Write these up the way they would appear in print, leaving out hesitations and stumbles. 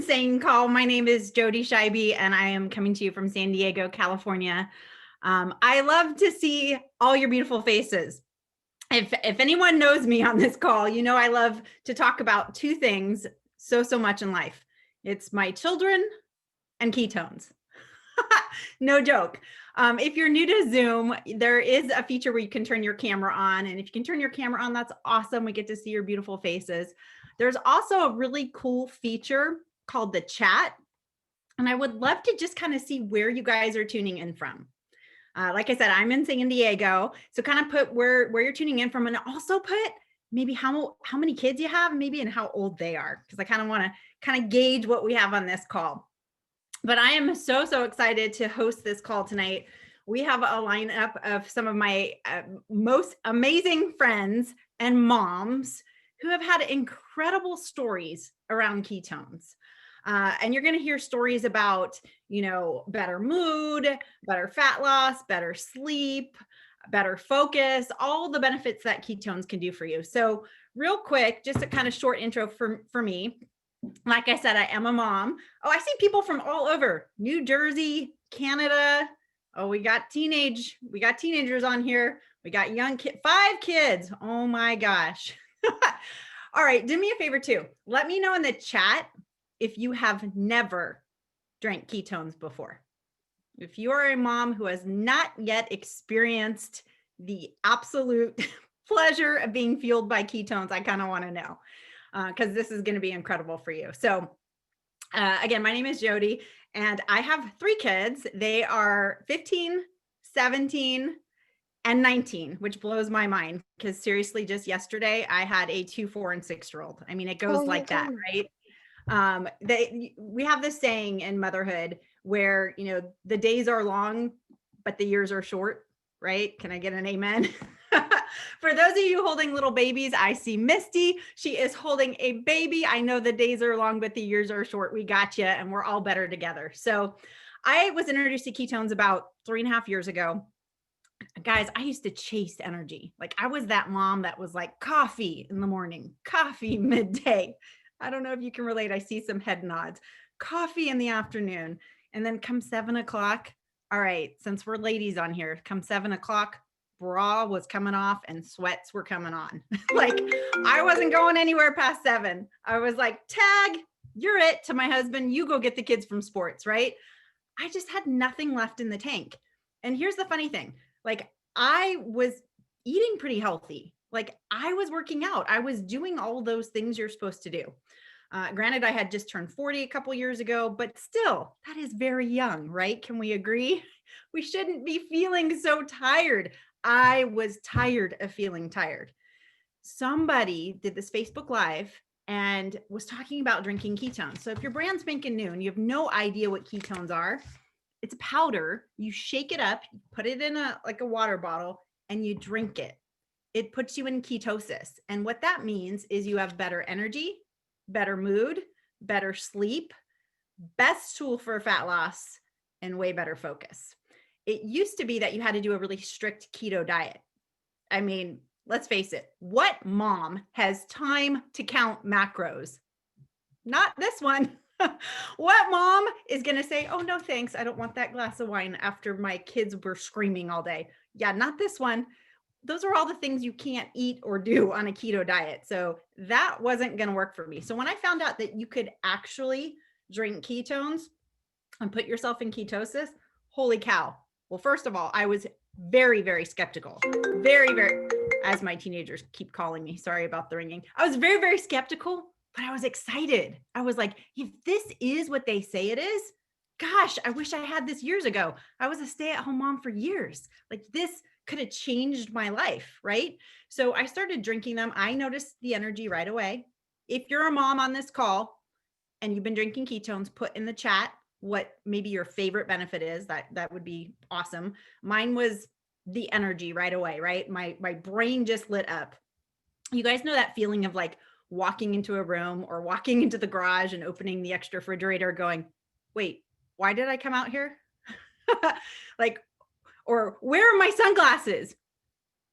Insane Call. My name is Jody Scheibe, and I am coming to you from San Diego, California. I love to see all your beautiful faces. If anyone knows me on this call, you know I love to talk about two things so much in life. It's my children and ketones. No joke. If you're new to Zoom, there is a feature where you can turn your camera on. And if you can turn your camera on, that's awesome. We get to see your beautiful faces. There's also a really cool feature called the chat. And I would love to just kind of see where you guys are tuning in from. Like I said, I'm in San Diego. So kind of put where you're tuning in from, and also put maybe how many kids you have, maybe, and how old they are, because I kind of want to kind of gauge what we have on this call. But I am so excited to host this call tonight. We have a lineup of some of my most amazing friends and moms who have had incredible stories around ketones. And you're going to hear stories about, better mood, better fat loss, better sleep, better focus, all the benefits that ketones can do for you. So real quick, just a kind of short intro for me. Like I said, I am a mom. Oh, I see people from all over New Jersey, Canada. Oh, we got teenagers on here. We got 5 kids. Oh my gosh. All right. Do me a favor too. Let me know in the chat if you have never drank ketones before. If you are a mom who has not yet experienced the absolute pleasure of being fueled by ketones, I kind of want to know. Because this is going to be incredible for you. So again, my name is Jody, and I have 3 kids. They are 15, 17, and 19, which blows my mind, because seriously, just yesterday, I had a 2, 4, and 6-year-old. I mean, it goes like that, right? We have this saying in motherhood where, the days are long, but the years are short, right? Can I get an amen? For those of you holding little babies, I see Misty. She is holding a baby. I know the days are long, but the years are short. We got you, and we're all better together. So I was introduced to ketones about 3.5 years ago. Guys, I used to chase energy. Like, I was that mom that was like, coffee in the morning, coffee midday. I don't know if you can relate. I see some head nods. Coffee in the afternoon. And then come 7 o'clock. All right, since we're ladies on here, come 7 o'clock, bra was coming off and sweats were coming on. Like, I wasn't going anywhere past 7. I was like, tag, you're it, to my husband. You go get the kids from sports, right? I just had nothing left in the tank. And here's the funny thing. Like, I was eating pretty healthy. Like, I was working out. I was doing all those things you're supposed to do. Granted, I had just turned 40 a couple years ago, but still, that is very young, right? Can we agree? We shouldn't be feeling so tired. I was tired of feeling tired. Somebody did this Facebook Live and was talking about drinking ketones. So if you're brand spanking new and you have no idea what ketones are, it's a powder. You shake it up, put it in a water bottle, and you drink it. It puts you in ketosis. And what that means is you have better energy, better mood, better sleep, best tool for fat loss, and way better focus. It used to be that you had to do a really strict keto diet. I mean, let's face it, what mom has time to count macros? Not this one. What mom is going to say, oh, no, thanks. I don't want that glass of wine after my kids were screaming all day. Yeah, not this one. Those are all the things you can't eat or do on a keto diet. So that wasn't going to work for me. So when I found out that you could actually drink ketones and put yourself in ketosis, holy cow. Well, first of all, I was very skeptical. Very, as my teenagers keep calling me, sorry about the ringing. I was very skeptical, but I was excited. I was like, if this is what they say it is, gosh, I wish I had this years ago. I was a stay-at-home mom for years. Like, this could have changed my life, right? So I started drinking them. I noticed the energy right away. If you're a mom on this call and you've been drinking ketones, put in the chat what maybe your favorite benefit is. That would be awesome. Mine was the energy right away, right? My brain just lit up. You guys know that feeling of like walking into a room or walking into the garage and opening the extra refrigerator going, wait, why did I come out here? Like, or where are my sunglasses?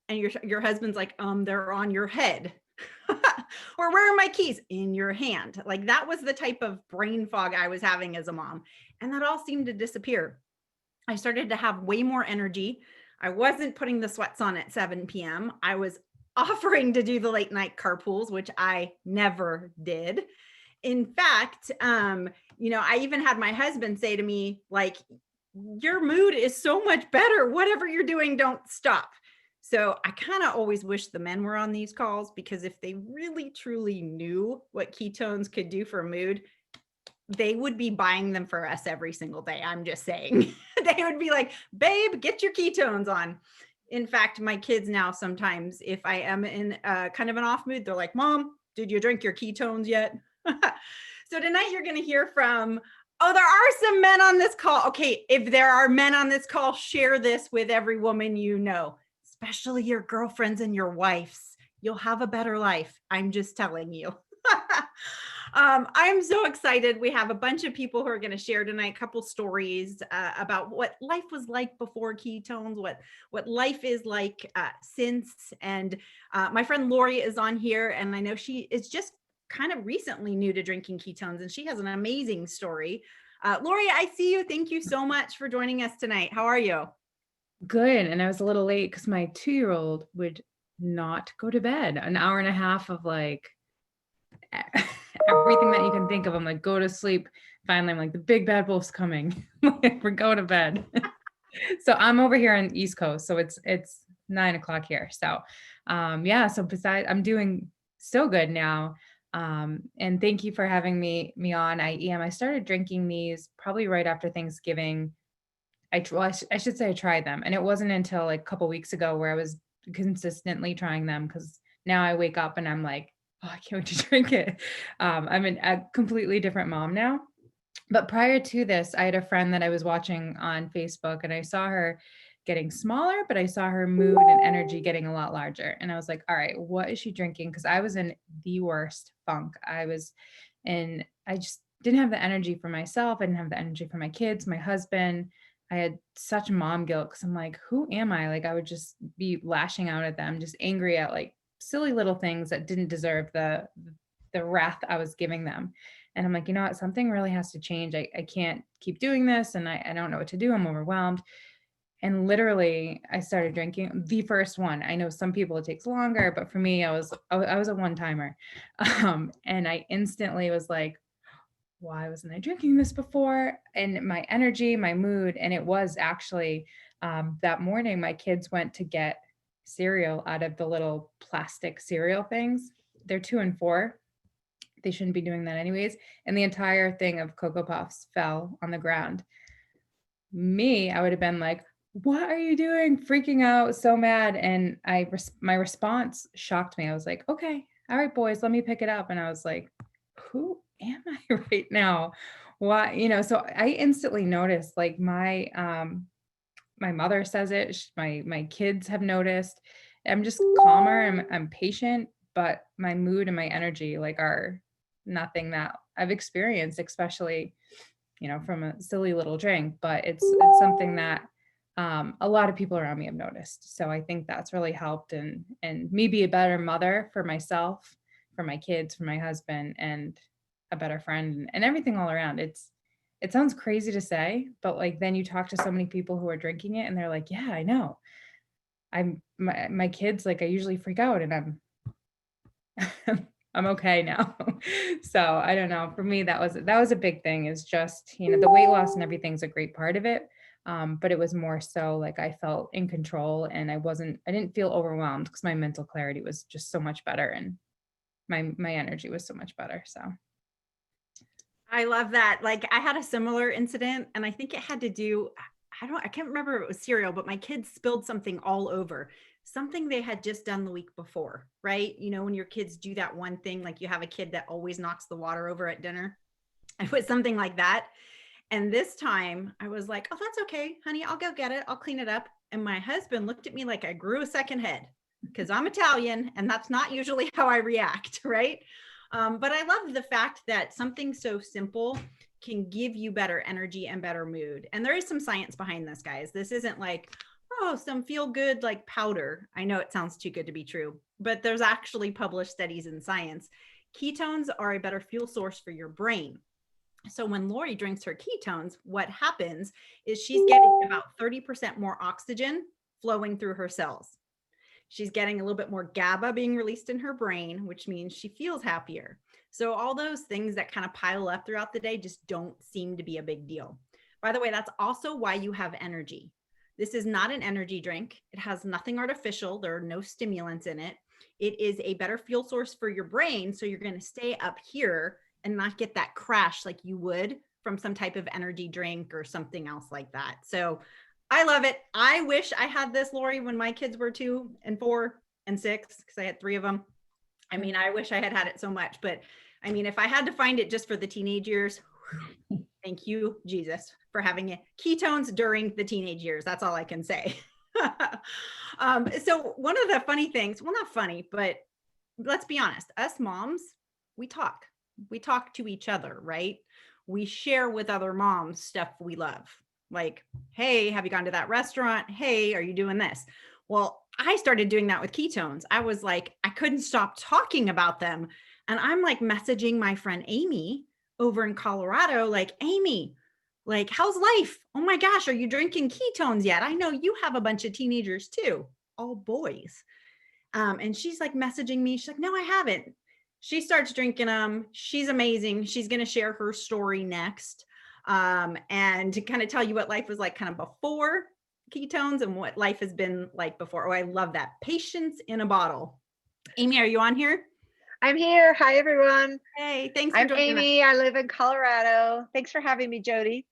And your husband's like, they're on your head. Or where are my keys? In your hand. Like that was the type of brain fog I was having as a mom. And that all seemed to disappear. I started to have way more energy. I wasn't putting the sweats on at 7 p.m. I was offering to do the late night carpools, which I never did. In fact, I even had my husband say to me, like, your mood is so much better. Whatever you're doing, don't stop. So I kind of always wish the men were on these calls, because if they really truly knew what ketones could do for mood, they would be buying them for us every single day. I'm just saying. They would be like, babe, get your ketones on. In fact, my kids now, sometimes if I am in kind of an off mood, they're like, Mom, did you drink your ketones yet? So tonight you're going to hear from, oh, there are some men on this call. Okay, if there are men on this call, share this with every woman you know, especially your girlfriends and your wives. You'll have a better life. I'm just telling you. I'm so excited. We have a bunch of people who are going to share tonight, a couple stories about what life was like before ketones, what life is like since. And my friend Lori is on here, and I know she is just kind of recently new to drinking ketones, and she has an amazing story. Lori, I see you. Thank you so much for joining us tonight. How are you? Good. And I was a little late because my 2-year-old would not go to bed. An hour and a half of like everything that you can think of. I'm like, go to sleep. Finally, I'm like, the big bad wolf's coming. We're going to bed. So I'm over here on the East Coast. So it's 9:00 here. So so besides, I'm doing so good now. And thank you for having me on. I started drinking these probably right after Thanksgiving. I should say I tried them. And it wasn't until like a couple weeks ago where I was consistently trying them, because now I wake up and I'm like, oh, I can't wait to drink it. I'm a completely different mom now. But prior to this, I had a friend that I was watching on Facebook, and I saw her getting smaller, but I saw her mood and energy getting a lot larger. And I was like, all right, what is she drinking? Because I was in the worst funk. I just didn't have the energy for myself. I didn't have the energy for my kids, my husband. I had such mom guilt, because I'm like, who am I? Like, I would just be lashing out at them, just angry at like silly little things that didn't deserve the wrath I was giving them. And I'm like, you know what? Something really has to change. I can't keep doing this. And I don't know what to do. I'm overwhelmed. And literally I started drinking the first one. I know some people it takes longer, but for me, I was a one-timer. And I instantly was like, why wasn't I drinking this before? And my energy, my mood. And it was actually that morning, my kids went to get cereal out of the little plastic cereal things. They're 2 and 4. They shouldn't be doing that anyways. And the entire thing of Cocoa Puffs fell on the ground. I would have been like, what are you doing? Freaking out, so mad. And my response shocked me. I was like, okay, all right, boys, let me pick it up. And I was like, who am I right now? Why, so I instantly noticed, like, my mother says it, my kids have noticed. I'm just calmer. I'm patient, but my mood and my energy like are nothing that I've experienced, especially, from a silly little drink, but it's something that a lot of people around me have noticed. So I think that's really helped and me be a better mother for myself, for my kids, for my husband, and a better friend and everything all around. It sounds crazy to say, but like then you talk to so many people who are drinking it and they're like, yeah, I know. My kids, like I usually freak out and I'm okay now. So I don't know. For me, that was a big thing, is just, the weight loss and everything's a great part of it. But it was more so like I felt in control and I didn't feel overwhelmed, because my mental clarity was just so much better and my energy was so much better. So I love that. Like I had a similar incident, and I think it had to do, I can't remember if it was cereal, but my kids spilled something all over, something they had just done the week before, right? When your kids do that one thing, like you have a kid that always knocks the water over at dinner. It was something like that. And this time I was like, oh, that's okay, honey. I'll go get it. I'll clean it up. And my husband looked at me like I grew a second head, because I'm Italian and that's not usually how I react, right? But I love the fact that something so simple can give you better energy and better mood. And there is some science behind this, guys. This isn't like, oh, some feel good like powder. I know it sounds too good to be true, but there's actually published studies in science. Ketones are a better fuel source for your brain. So when Lori drinks her ketones, what happens is she's getting about 30% more oxygen flowing through her cells. She's getting a little bit more GABA being released in her brain, which means she feels happier. So all those things that kind of pile up throughout the day just don't seem to be a big deal. By the way, that's also why you have energy. This is not an energy drink. It has nothing artificial. There are no stimulants in it. It is a better fuel source for your brain. So you're going to stay up here and not get that crash like you would from some type of energy drink or something else like that. So I love it. I wish I had this, Lori, when my kids were 2 and 4 and 6, because I had 3 of them. I mean, I wish I had had it so much, but I mean, if I had to find it just for the teenage years, thank you, Jesus, for having it. Ketones during the teenage years. That's all I can say. So one of the funny things, well, not funny, but let's be honest, us moms, we talk to each other, right? We share with other moms stuff we love. Like, hey, have you gone to that restaurant? Hey, are you doing this? Well, I started doing that with ketones. I was like, I couldn't stop talking about them. And I'm like messaging my friend Amy over in Colorado, like, Amy, like, how's life? Oh my gosh, are you drinking ketones yet? I know you have a bunch of teenagers too, all boys. And she's like messaging me. She's like, no, I haven't. She starts drinking them. She's amazing. She's going to share her story next. And to kind of tell you what life was like kind of before ketones and what life has been like before. Oh, I love that. Patience in a bottle. Amy, are you on here? I'm here. Hi, everyone. Hey, thanks for I'm joining us. Amy. I live in Colorado. Thanks for having me, Jody.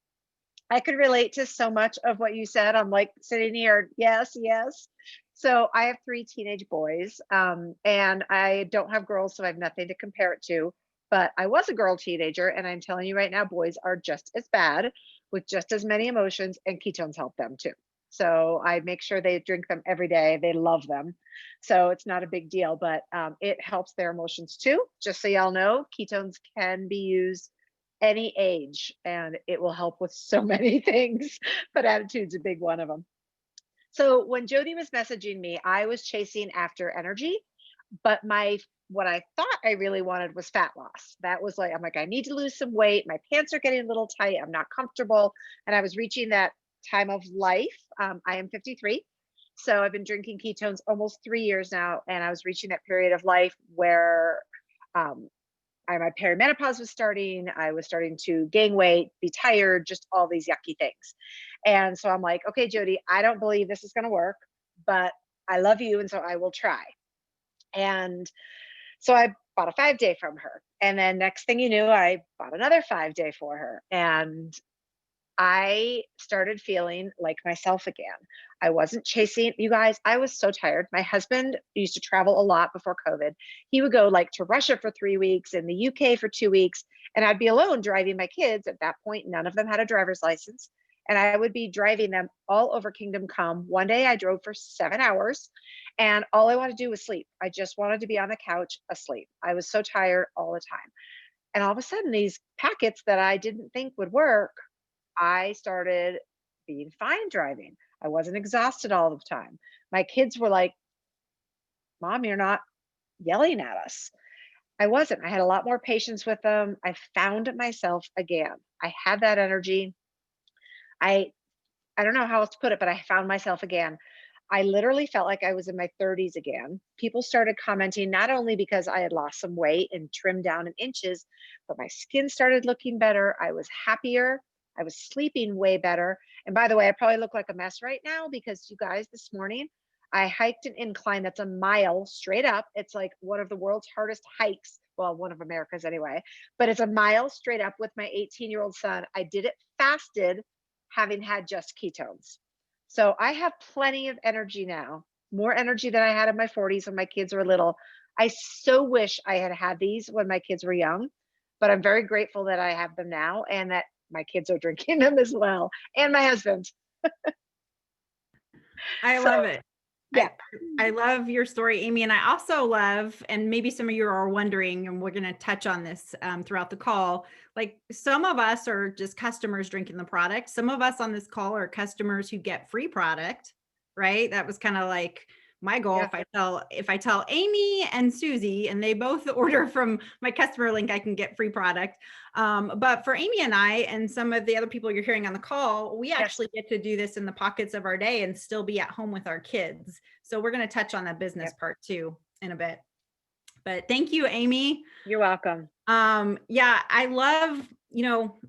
I could relate to so much of what you said. I'm like sitting here, yes, yes. So I have 3 teenage boys, and I don't have girls, so I have nothing to compare it to. But I was a girl teenager, and I'm telling you right now, boys are just as bad with just as many emotions, and ketones help them too. So I make sure they drink them every day. They love them. So it's not a big deal, but it helps their emotions too. Just so y'all know, ketones can be used any age and it will help with so many things, but attitude's a big one of them. So when Jody was messaging me, I was chasing after energy, but what I thought I really wanted was fat loss. That was like, I'm like, I need to lose some weight. My pants are getting a little tight. I'm not comfortable. And I was reaching that time of life. I am 53. So I've been drinking ketones almost 3 years now. And I was reaching that period of life where my perimenopause was starting. I was starting to gain weight, be tired, just all these yucky things. And so I'm like, okay, Jody, I don't believe this is going to work, but I love you. And so I will try. And so I bought a 5-day from her. And then next thing you knew, I bought another 5-day for her. And I started feeling like myself again. I wasn't chasing, you guys, I was so tired. My husband used to travel a lot before COVID. He would go like to Russia for 3 weeks, in the UK for 2 weeks, and I'd be alone driving my kids. At that point, none of them had a driver's license. And I would be driving them all over Kingdom Come. One day I drove for 7 hours and all I wanted to do was sleep. I just wanted to be on the couch asleep. I was so tired all the time. And all of a sudden, these packets that I didn't think would work, I started being fine driving. I wasn't exhausted all the time. My kids were like, Mom, you're not yelling at us. I wasn't. I had a lot more patience with them. I found myself again. I had that energy. I don't know how else to put it, but I found myself again. I literally felt like I was in my 30s again. People started commenting, not only because I had lost some weight and trimmed down in inches, but my skin started looking better. I was happier. I was sleeping way better. And by the way, I probably look like a mess right now because you guys, this morning, I hiked an incline that's a mile straight up. It's like one of the world's hardest hikes. Well, one of America's anyway, but it's a mile straight up with my 18-year-old son. I did it fasted, having had just ketones. So I have plenty of energy now, more energy than I had in my 40s when my kids were little. I so wish I had had these when my kids were young, but I'm very grateful that I have them now and that my kids are drinking them as well, and my husband. I love it. Yeah. I love your story, Amy. And I also love, and maybe some of you are wondering, and we're going to touch on this throughout the call, like some of us are just customers drinking the product. Some of us on this call are customers who get free product. right? That was kind of like my goal. Yeah. If I tell Amy and Susie and they both order from my customer link, I can get free product. But for Amy and I and some of the other people you're hearing on the call, we actually get to do this in the pockets of our day and still be at home with our kids. So we're going to touch on that business part too in a bit. But thank you, Amy. You're welcome. Yeah, I love,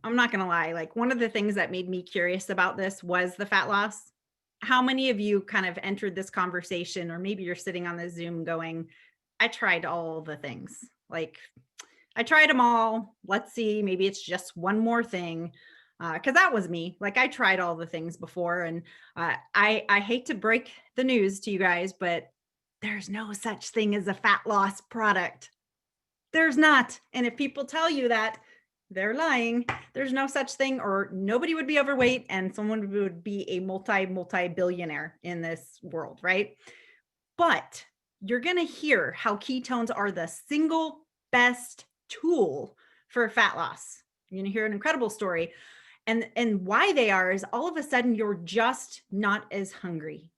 I'm not gonna lie, like one of the things that made me curious about this was the fat loss. How many of you kind of entered this conversation, or maybe you're sitting on the Zoom going, I tried all the things. Like I tried them all. Let's see, maybe it's just one more thing. Because that was me. Like I tried all the things before, and I hate to break the news to you guys, but there's no such thing as a fat loss product. There's not. And if people tell you that, they're lying. There's no such thing, or nobody would be overweight and someone would be a multi-billionaire in this world, right? But you're going to hear how ketones are the single best tool for fat loss. You're going to hear an incredible story. And why they are is all of a sudden you're just not as hungry.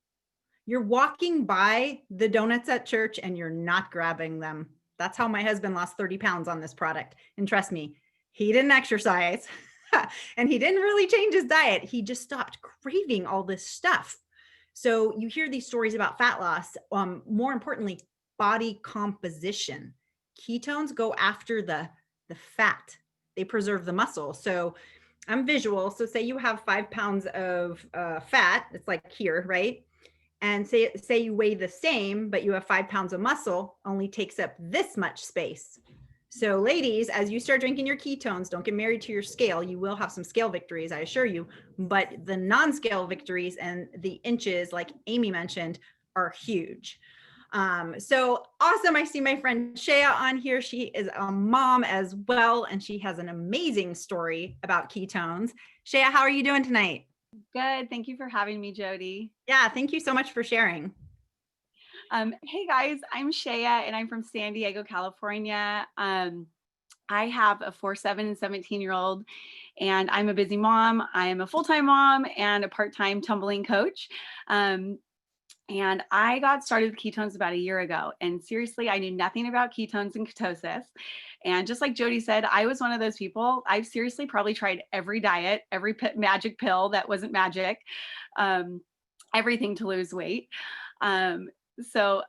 You're walking by the donuts at church and you're not grabbing them. That's how my husband lost 30 pounds on this product. And trust me, he didn't exercise and he didn't really change his diet. He just stopped craving all this stuff. So you hear these stories about fat loss, more importantly, body composition. Ketones go after the fat. They preserve the muscle. So I'm visual. So say you have 5 pounds of fat. It's like here, right? And say you weigh the same, but you have 5 pounds of muscle, only takes up this much space. So ladies, as you start drinking your ketones, don't get married to your scale. You will have some scale victories, I assure you, but the non-scale victories and the inches, like Amy mentioned, are huge. So awesome. I see my friend Shea on here. She is a mom as well, and she has an amazing story about ketones. Shea, how are you doing tonight? Good. Thank you for having me, Jody. Yeah, thank you so much for sharing. Hey guys, I'm Shea and I'm from San Diego, California. I have a 4, 7, and 17-year-old, and I'm a busy mom. I am a full-time mom and a part-time tumbling coach. And I got started with ketones about a year ago. And seriously, I knew nothing about ketones and ketosis. And just like Jody said, I was one of those people. I've seriously probably tried every diet, every magic pill that wasn't magic, everything to lose weight. So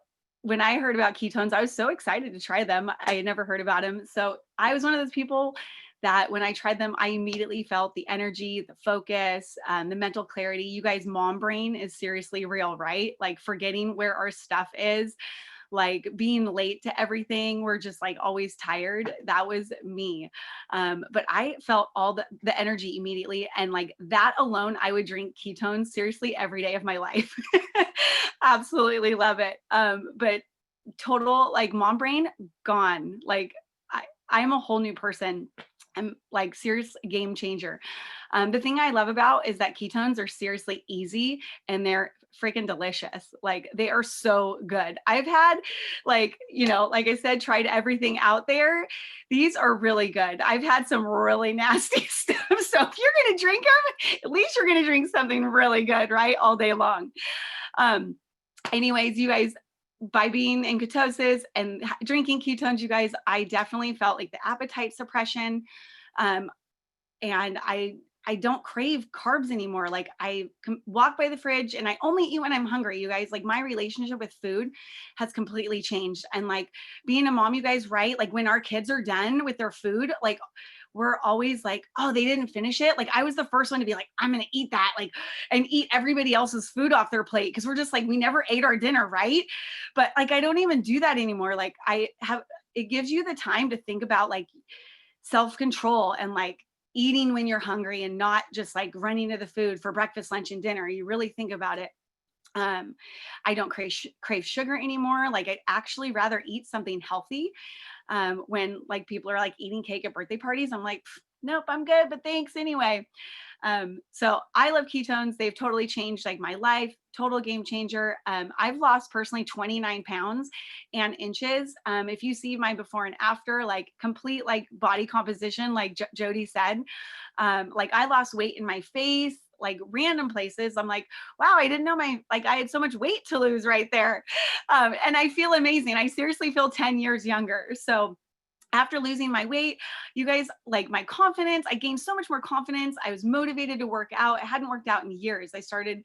when I heard about ketones, I was so excited to try them. I had never heard about them. So I was one of those people that when I tried them, I immediately felt the energy, the focus, the mental clarity. You guys, mom brain is seriously real, right? Like forgetting where our stuff is, like being late to everything. We're just like always tired. That was me. But I felt all the energy immediately. And like that alone, I would drink ketones seriously every day of my life. Absolutely love it. But total like mom brain gone. Like I'm a whole new person. I'm like serious game changer. The thing I love about is that ketones are seriously easy and they're freaking delicious. Like they are so good. I've had like, like I said, tried everything out there. These are really good. I've had some really nasty stuff. So if you're going to drink them, at least you're going to drink something really good, right? All day long. Anyways, you guys, by being in ketosis and drinking ketones, you guys, I definitely felt like the appetite suppression. And I don't crave carbs anymore. Like I walk by the fridge and I only eat when I'm hungry, you guys. Like my relationship with food has completely changed. And like being a mom, you guys, right? Like when our kids are done with their food, like we're always like, oh, they didn't finish it. Like I was the first one to be like, I'm going to eat that, like, and eat everybody else's food off their plate. Cause we're just like, we never ate our dinner. Right. But like, I don't even do that anymore. Like it gives you the time to think about like self-control and like eating when you're hungry and not just like running to the food for breakfast, lunch, and dinner. You really think about it. I don't crave sugar anymore. Like I'd actually rather eat something healthy. When like people are like eating cake at birthday parties, I'm like, nope, I'm good, but thanks anyway. So I love ketones. They've totally changed like my life, total game changer. I've lost personally 29 pounds and inches. If you see my before and after, like complete like body composition, like Jody said, like I lost weight in my face, like random places. I'm like, wow, I didn't know I had so much weight to lose right there. And I feel amazing. I seriously feel 10 years younger. So after losing my weight, you guys, like my confidence, I gained so much more confidence. I was motivated to work out. I hadn't worked out in years. I started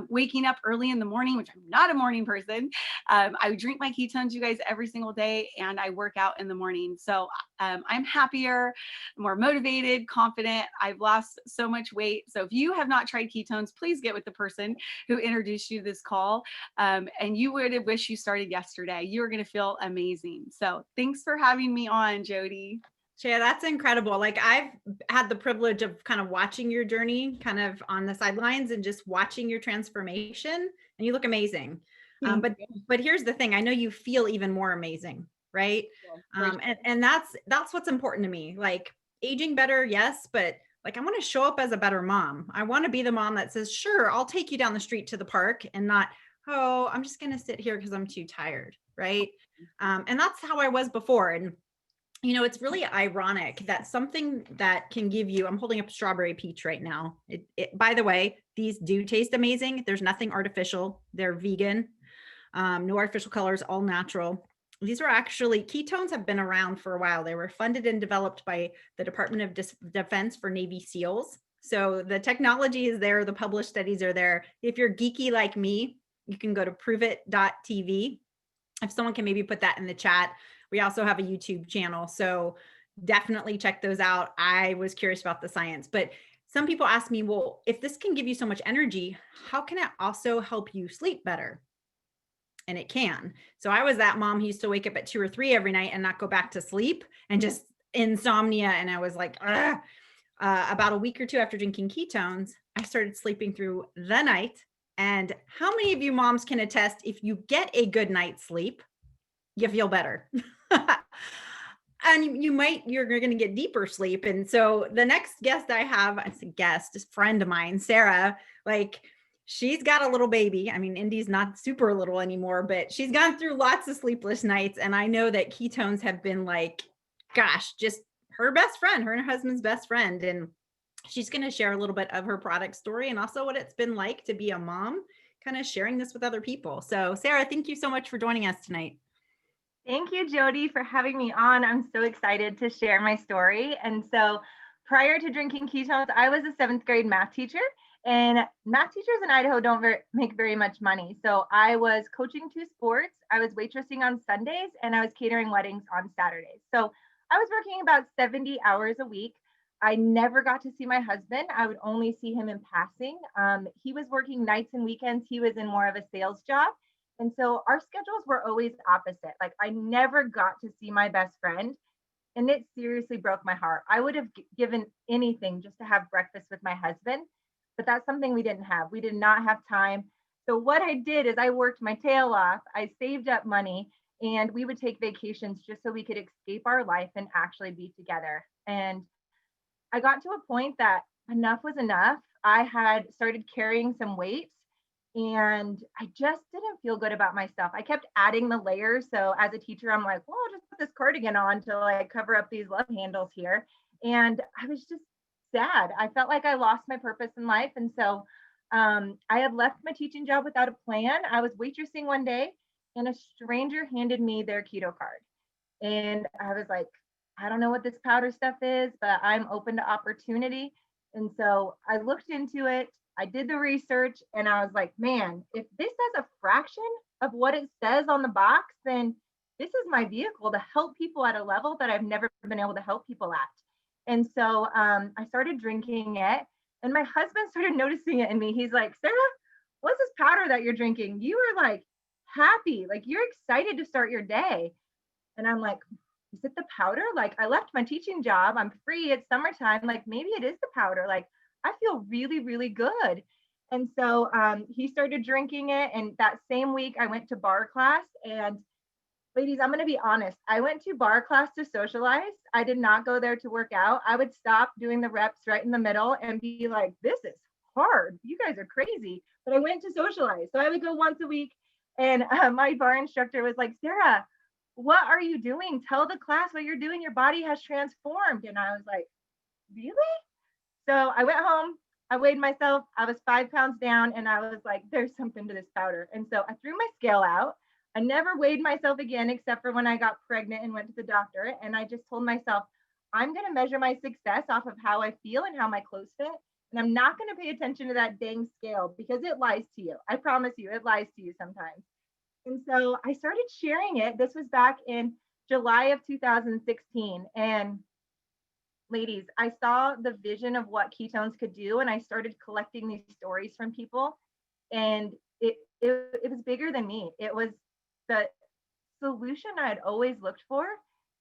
waking up early in the morning, which I'm not a morning person. I would drink my ketones, you guys, every single day, and I work out in the morning. So I'm happier, more motivated, confident. I've lost so much weight. So if you have not tried ketones, please get with the person who introduced you to this call. And you would have wished you started yesterday. You are going to feel amazing. So thanks for having me on, Jody. Shaya, that's incredible. Like I've had the privilege of kind of watching your journey kind of on the sidelines and just watching your transformation, and you look amazing. But here's the thing. I know you feel even more amazing, right? And that's what's important to me. Like aging better, yes, but like I want to show up as a better mom. I want to be the mom that says, sure, I'll take you down the street to the park, and not, oh, I'm just going to sit here because I'm too tired, right? And that's how I was before. And you know, it's really ironic that something that can give you, I'm holding up a strawberry peach right now. By the way, these do taste amazing. There's nothing artificial. They're vegan, no artificial colors, all natural. These are actually, ketones have been around for a while. They were funded and developed by the Department of Defense for Navy SEALs. So the technology is there. The published studies are there. If you're geeky like me, you can go to proveit.tv. If someone can maybe put that in the chat. We also have a YouTube channel, so definitely check those out. I was curious about the science, but some people ask me, well, if this can give you so much energy, how can it also help you sleep better? And it can. So I was that mom who used to wake up at 2 or 3 every night and not go back to sleep, and just insomnia. And I was like, about a week or two after drinking ketones, I started sleeping through the night. And how many of you moms can attest, if you get a good night's sleep, you feel better? And you're going to get deeper sleep. And so the next guest I have, it's a guest, a friend of mine, Sarah, like she's got a little baby. I mean, Indy's not super little anymore, but she's gone through lots of sleepless nights. And I know that ketones have been like, gosh, just her best friend, her and her husband's best friend. And she's going to share a little bit of her product story and also what it's been like to be a mom, kind of sharing this with other people. So Sarah, thank you so much for joining us tonight. Thank you, Jody, for having me on. I'm so excited to share my story. And so prior to drinking ketones, I was a 7th grade math teacher, and math teachers in Idaho don't make very much money. So I was coaching 2 sports. I was waitressing on Sundays, and I was catering weddings on Saturdays. So I was working about 70 hours a week. I never got to see my husband. I would only see him in passing. He was working nights and weekends. He was in more of a sales job. And so our schedules were always opposite. Like I never got to see my best friend, and it seriously broke my heart. I would have given anything just to have breakfast with my husband, but that's something we didn't have. We did not have time. So what I did is I worked my tail off. I saved up money, and we would take vacations just so we could escape our life and actually be together. And I got to a point that enough was enough. I had started carrying some weight, and I just didn't feel good about myself. I kept adding the layers. So as a teacher, I'm like, well, I'll just put this cardigan on to like cover up these love handles here. And I was just sad. I felt like I lost my purpose in life. And so I had left my teaching job without a plan. I was waitressing one day, and a stranger handed me their keto card. And I was like, I don't know what this powder stuff is, but I'm open to opportunity. And so I looked into it. I did the research, and I was like, man, if this has a fraction of what it says on the box, then this is my vehicle to help people at a level that I've never been able to help people at. And so I started drinking it, and my husband started noticing it in me. He's like, Sarah, what's this powder that you're drinking? You are like happy, like you're excited to start your day. And I'm like, is it the powder? Like I left my teaching job. I'm free. It's summertime. Like maybe it is the powder. Like I feel really, really good. And so he started drinking it. And that same week I went to bar class. And ladies, I'm going to be honest. I went to bar class to socialize. I did not go there to work out. I would stop doing the reps right in the middle and be like, this is hard. You guys are crazy. But I went to socialize. So I would go once a week. And my bar instructor was like, Sarah, what are you doing? Tell the class what you're doing. Your body has transformed. And I was like, really? So I went home, I weighed myself, I was 5 pounds down, and I was like, there's something to this powder. And so I threw my scale out. I never weighed myself again, except for when I got pregnant and went to the doctor. And I just told myself, I'm going to measure my success off of how I feel and how my clothes fit. And I'm not going to pay attention to that dang scale because it lies to you. I promise you, it lies to you sometimes. And so I started sharing it. This was back in July of 2016. And ladies, I saw the vision of what ketones could do, and I started collecting these stories from people. And it was bigger than me. It was the solution I had always looked for,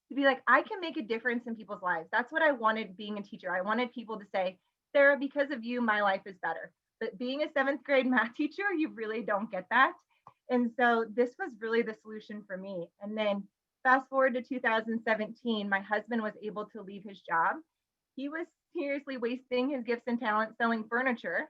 to be like, I can make a difference in people's lives. That's what I wanted being a teacher. I wanted people to say, Sarah, because of you, my life is better. But being a 7th grade math teacher, you really don't get that. And so this was really the solution for me. And then fast forward to 2017, my husband was able to leave his job. He was seriously wasting his gifts and talents selling furniture.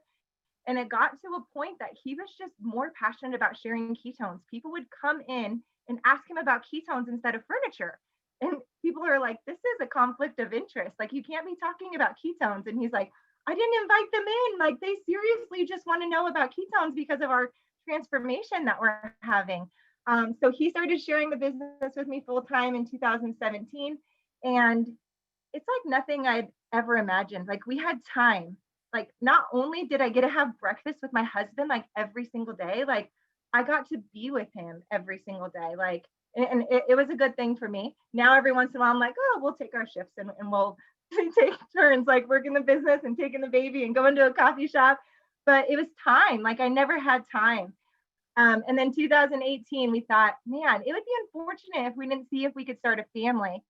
And it got to a point that he was just more passionate about sharing ketones. People would come in and ask him about ketones instead of furniture. And people are like, this is a conflict of interest. Like, you can't be talking about ketones. And he's like, I didn't invite them in. Like, they seriously just want to know about ketones because of our transformation that we're having. So he started sharing the business with me full time in 2017. And it's like nothing I'd ever imagined. Like, we had time. Like, not only did I get to have breakfast with my husband like every single day, like I got to be with him every single day. Like, and it was a good thing for me. Now, every once in a while, I'm like, oh, we'll take our shifts and we'll take turns, like working the business and taking the baby and going to a coffee shop. But it was time. Like, I never had time. And then 2018, we thought, man, it would be unfortunate if we didn't see if we could start a family.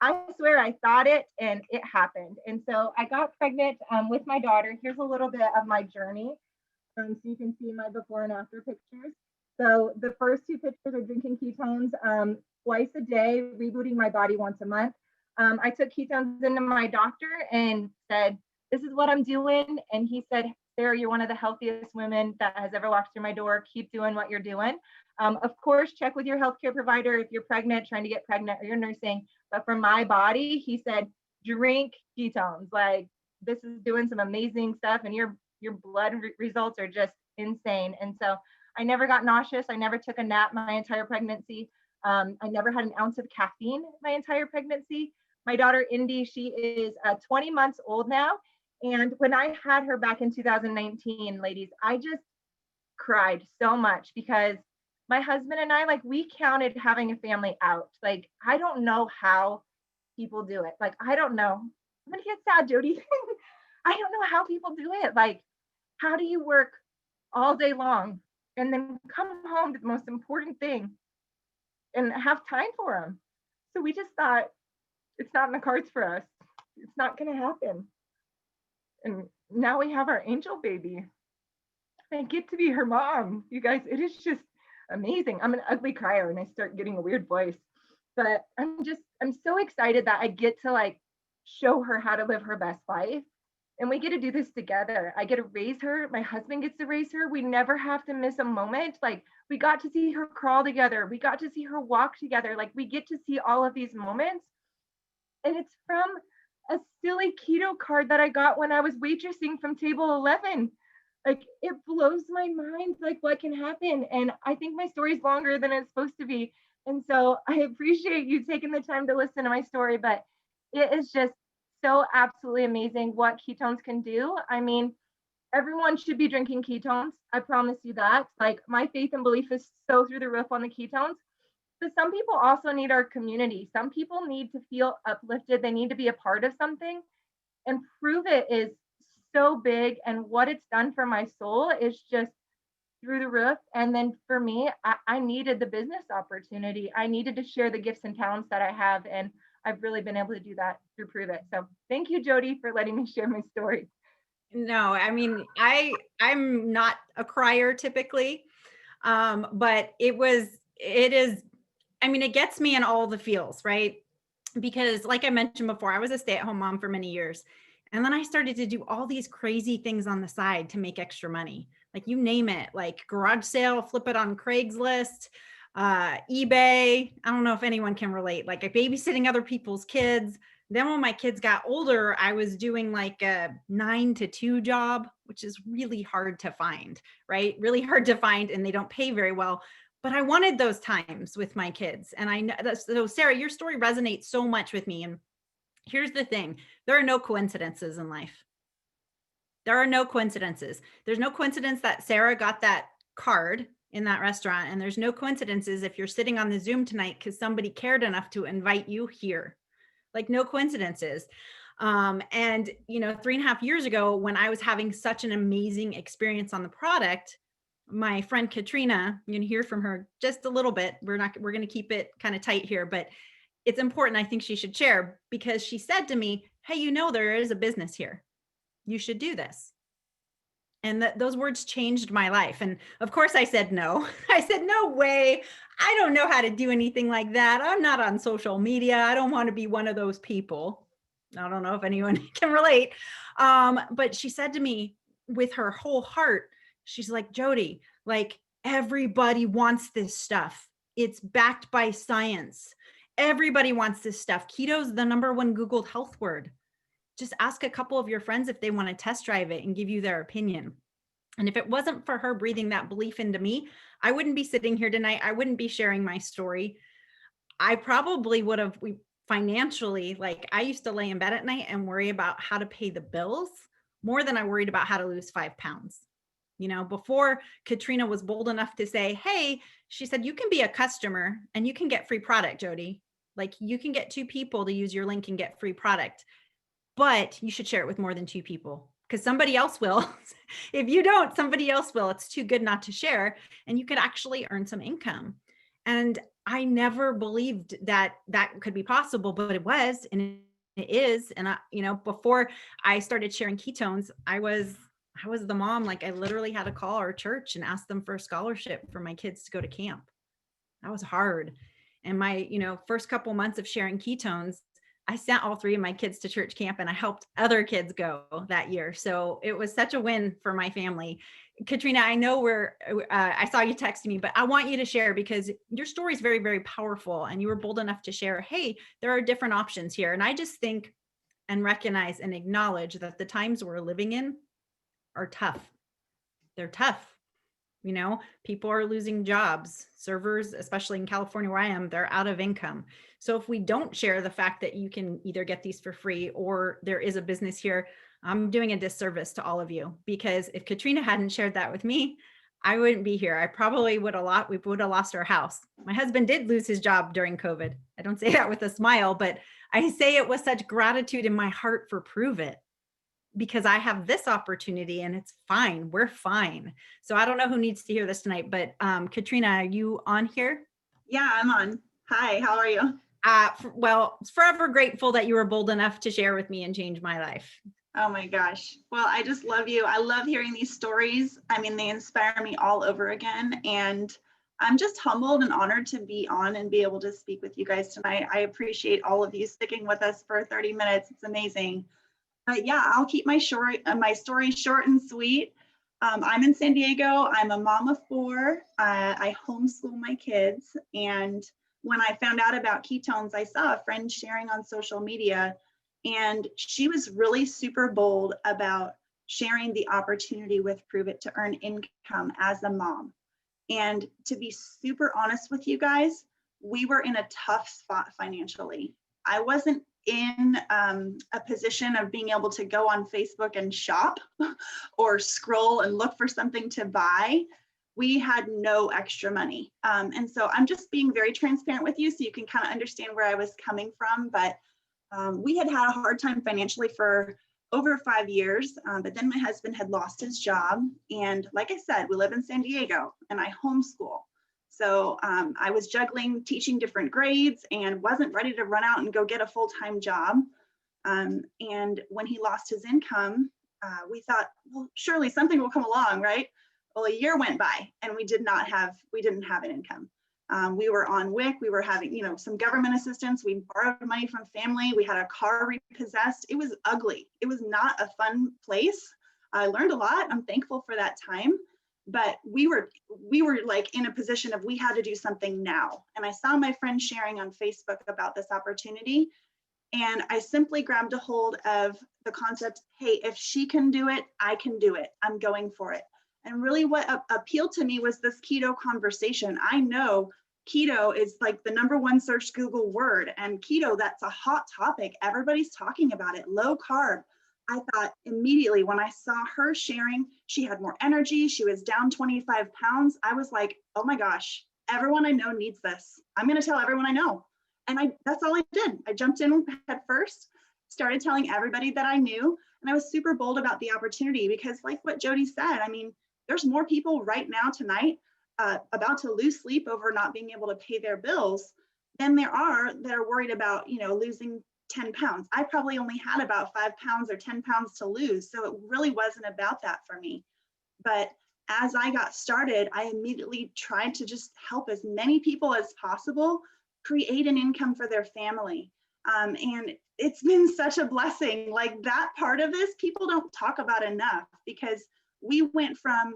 I swear I thought it and it happened. And so I got pregnant with my daughter. Here's a little bit of my journey. So you can see my before and after pictures. So the first 2 pictures are drinking ketones twice a day, rebooting my body once a month. I took ketones into my doctor and said, this is what I'm doing. And he said, Sarah, you're one of the healthiest women that has ever walked through my door. Keep doing what you're doing. Of course, check with your healthcare provider if you're pregnant, trying to get pregnant, or you're nursing. But for my body, he said, drink ketones. Like, this is doing some amazing stuff, and your blood results are just insane. And so I never got nauseous. I never took a nap my entire pregnancy. I never had an ounce of caffeine my entire pregnancy. My daughter, Indy, she is 20 months old now. And when I had her back in 2019, ladies, I just cried so much because my husband and I, like, we counted having a family out. Like, I don't know how people do it. Like, I don't know. I'm gonna get sad, Jody. I don't know how people do it. Like, how do you work all day long and then come home to the most important thing and have time for them? So we just thought, it's not in the cards for us. It's not gonna happen. And now we have our angel baby. I get to be her mom. You guys, it is just amazing. I'm an ugly crier and I start getting a weird voice, but I'm so excited that I get to like show her how to live her best life. And we get to do this together. I get to raise her. My husband gets to raise her. We never have to miss a moment. Like, we got to see her crawl together. We got to see her walk together. Like, we get to see all of these moments. And it's from a silly keto card that I got when I was waitressing from table 11. Like, it blows my mind, like, what can happen. And I think my story's longer than it's supposed to be. And so I appreciate you taking the time to listen to my story, but it is just so absolutely amazing what ketones can do. I mean, everyone should be drinking ketones. I promise you that. Like, my faith and belief is so through the roof on the ketones. But some people also need our community. Some people need to feel uplifted. They need to be a part of something. And Prove It is so big. And what it's done for my soul is just through the roof. And then for me, I needed the business opportunity. I needed to share the gifts and talents that I have. And I've really been able to do that through Prove It. So thank you, Jody, for letting me share my story. No, I mean, I'm not a crier typically, but it is, I mean, it gets me in all the feels, right? Because like I mentioned before, I was a stay-at-home mom for many years. And then I started to do all these crazy things on the side to make extra money. Like, you name it, like garage sale, flip it on Craigslist, eBay. I don't know if anyone can relate, like babysitting other people's kids, Then when my kids got older, I was doing like a 9 to 2 job, which is really hard to find, right? Really hard to find, and they don't pay very well. But I wanted those times with my kids. And I know that's, so Sarah, your story resonates so much with me. And here's the thing, there are no coincidences in life. There are no coincidences. There's no coincidence that Sarah got that card in that restaurant. And there's no coincidences if you're sitting on the Zoom tonight because somebody cared enough to invite you here. Like, no coincidences. And, 3.5 years ago, when I was having such an amazing experience on the product, my friend Katrina, you can hear from her just a little bit. We're going to keep it kind of tight here, but it's important. I think she should share, because she said to me, hey, there is a business here. You should do this. And those words changed my life. And of course I said no. I said, no way. I don't know how to do anything like that. I'm not on social media. I don't want to be one of those people. I don't know if anyone can relate. But she said to me with her whole heart, she's like, Jody, like, everybody wants this stuff. It's backed by science. Everybody wants this stuff. Keto is the #1 Googled health word. Just ask a couple of your friends if they want to test drive it and give you their opinion. And if it wasn't for her breathing that belief into me, I wouldn't be sitting here tonight. I wouldn't be sharing my story. I probably would have financially, like, I used to lay in bed at night and worry about how to pay the bills more than I worried about how to lose 5 pounds. Before Katrina was bold enough to say, hey, she said, you can be a customer and you can get free product, Jody. Like, you can get 2 people to use your link and get free product. But you should share it with more than 2 people, because somebody else will. If you don't, somebody else will. It's too good not to share, and you could actually earn some income. And I never believed that could be possible, but it was, and it is. And before I started sharing ketones, I was the mom. Like, I literally had to call our church and ask them for a scholarship for my kids to go to camp. That was hard. And my, first couple months of sharing ketones, I sent all 3 of my kids to church camp, and I helped other kids go that year. So it was such a win for my family. Katrina, I know I saw you texting me, but I want you to share, because your story is very, very powerful, and you were bold enough to share, hey, there are different options here. And I just think and recognize and acknowledge that the times we're living in are tough. They're tough. People are losing jobs. Servers, especially in California where I am, they're out of income. So if we don't share the fact that you can either get these for free or there is a business here, I'm doing a disservice to all of you, because if Katrina hadn't shared that with me, I wouldn't be here. I probably we would have lost our house. My husband did lose his job during COVID. I don't say that with a smile, but I say it with such gratitude in my heart for Prove It, because I have this opportunity and it's fine. We're fine. So I don't know who needs to hear this tonight, but Katrina, are you on here? Yeah, I'm on. Hi, how are you? Well, forever grateful that you were bold enough to share with me and change my life. Oh my gosh. Well, I just love you. I love hearing these stories. I mean, they inspire me all over again. And I'm just humbled and honored to be on and be able to speak with you guys tonight. I appreciate all of you sticking with us for 30 minutes. It's amazing. But yeah, I'll keep my story short and sweet. I'm in San Diego. I'm a mom of 4. I homeschool my kids. And when I found out about ketones, I saw a friend sharing on social media, and she was really super bold about sharing the opportunity with Prove It to earn income as a mom. And to be super honest with you guys, we were in a tough spot financially. I wasn't in a position of being able to go on Facebook and shop or scroll and look for something to buy. We had no extra money. And so I'm just being very transparent with you so you can kind of understand where I was coming from. But we had a hard time financially for over 5 years, but then my husband had lost his job. And like I said, we live in San Diego and I homeschool. So I was juggling teaching different grades and wasn't ready to run out and go get a full-time job. And when he lost his income, we thought, well, surely something will come along, right? Well, a year went by and we didn't have an income. We were on WIC, we were having, some government assistance. We borrowed money from family. We had a car repossessed. It was ugly. It was not a fun place. I learned a lot. I'm thankful for that time. But we were like in a position of we had to do something now. And I saw my friend sharing on Facebook about this opportunity. And I simply grabbed a hold of the concept, hey, if she can do it, I can do it. I'm going for it. And really what appealed to me was this keto conversation. I know keto is like the #1 search Google word, and keto, that's a hot topic. Everybody's talking about it, low carb. I thought immediately when I saw her sharing, she had more energy, she was down 25 pounds. I was like, oh my gosh, everyone I know needs this. I'm gonna tell everyone I know. And that's all I did. I jumped in head first, started telling everybody that I knew, and I was super bold about the opportunity because like what Jody said, I mean, there's more people right now tonight about to lose sleep over not being able to pay their bills than there are that are worried about, losing 10 pounds. I probably only had about 5 pounds or 10 pounds to lose. So it really wasn't about that for me. But as I got started, I immediately tried to just help as many people as possible create an income for their family. And it's been such a blessing. Like that part of this, people don't talk about enough because we went from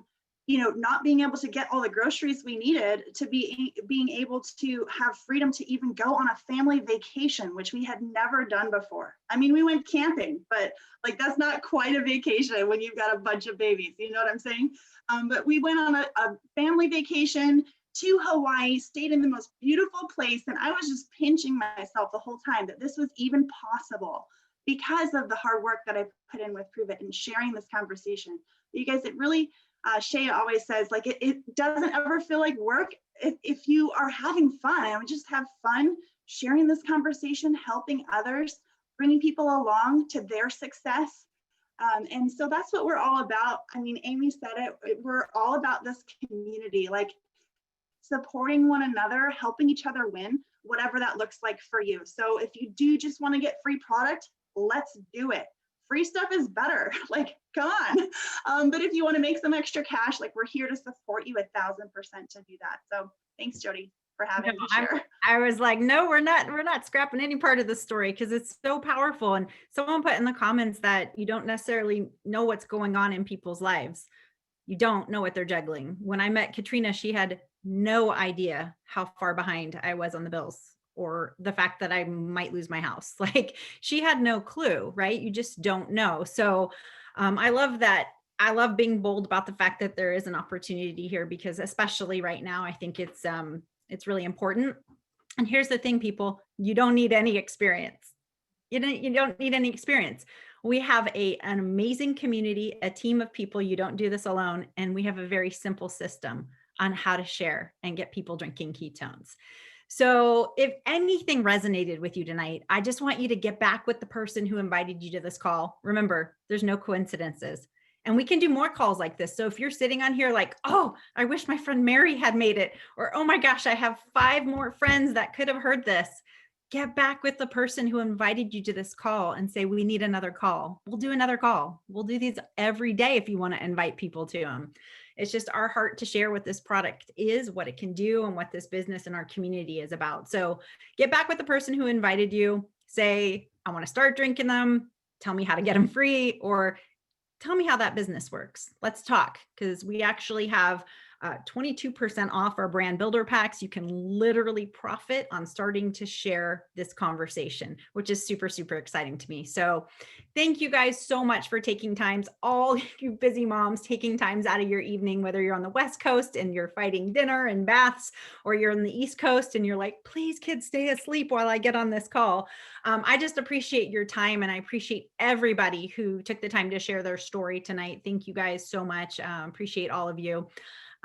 not being able to get all the groceries we needed to being able to have freedom to even go on a family vacation, which we had never done before. I mean, we went camping, but like that's not quite a vacation when you've got a bunch of babies, you know what I'm saying? But we went on a family vacation to Hawaii, stayed in the most beautiful place, and I was just pinching myself the whole time that this was even possible because of the hard work that I put in with Prove It and sharing this conversation. You guys, it really, Shea always says, like, it doesn't ever feel like work if you are having fun. And we just have fun sharing this conversation, helping others, bringing people along to their success. And so that's what we're all about. I mean, Amy said it, we're all about this community, like supporting one another, helping each other win, whatever that looks like for you. So if you do just want to get free product, let's do it. Free stuff is better, like, come on. But if you want to make some extra cash, like we're here to support you 1000% to do that. So thanks, Jody, for having me share. I was like, no, we're not scrapping any part of the story because it's so powerful. And someone put in the comments that you don't necessarily know what's going on in people's lives. You don't know what they're juggling. When I met Katrina, she had no idea how far behind I was on the bills or the fact that I might lose my house. Like she had no clue, right? You just don't know. So I love that. I love being bold about the fact that there is an opportunity here because especially right now, I think it's really important. And here's the thing, people, you don't need any experience. You don't need any experience. We have an amazing community, a team of people. You don't do this alone. And we have a very simple system on how to share and get people drinking ketones. So if anything resonated with you tonight, I just want you to get back with the person who invited you to this call. Remember, there's no coincidences. And we can do more calls like this. So if you're sitting on here like, oh, I wish my friend Mary had made it, or oh my gosh, I have 5 more friends that could have heard this. Get back with the person who invited you to this call and say, we need another call. We'll do another call. We'll do these every day if you want to invite people to them. It's just our heart to share what this product is, what it can do, and what this business and our community is about. So get back with the person who invited you. Say, I want to start drinking them. Tell me how to get them free, or tell me how that business works. Let's talk, because we actually have 22% off our brand builder packs. You can literally profit on starting to share this conversation, which is super, super exciting to me. So thank you guys so much for taking times, all you busy moms taking times out of your evening, whether you're on the West Coast and you're fighting dinner and baths, or you're on the East Coast and you're like, please kids, stay asleep while I get on this call. I just appreciate your time, and I appreciate everybody who took the time to share their story tonight. Thank you guys so much. Appreciate all of you.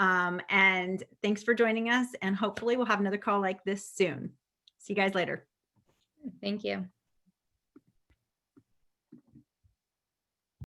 And thanks for joining us. And hopefully we'll have another call like this soon. See you guys later. Thank you.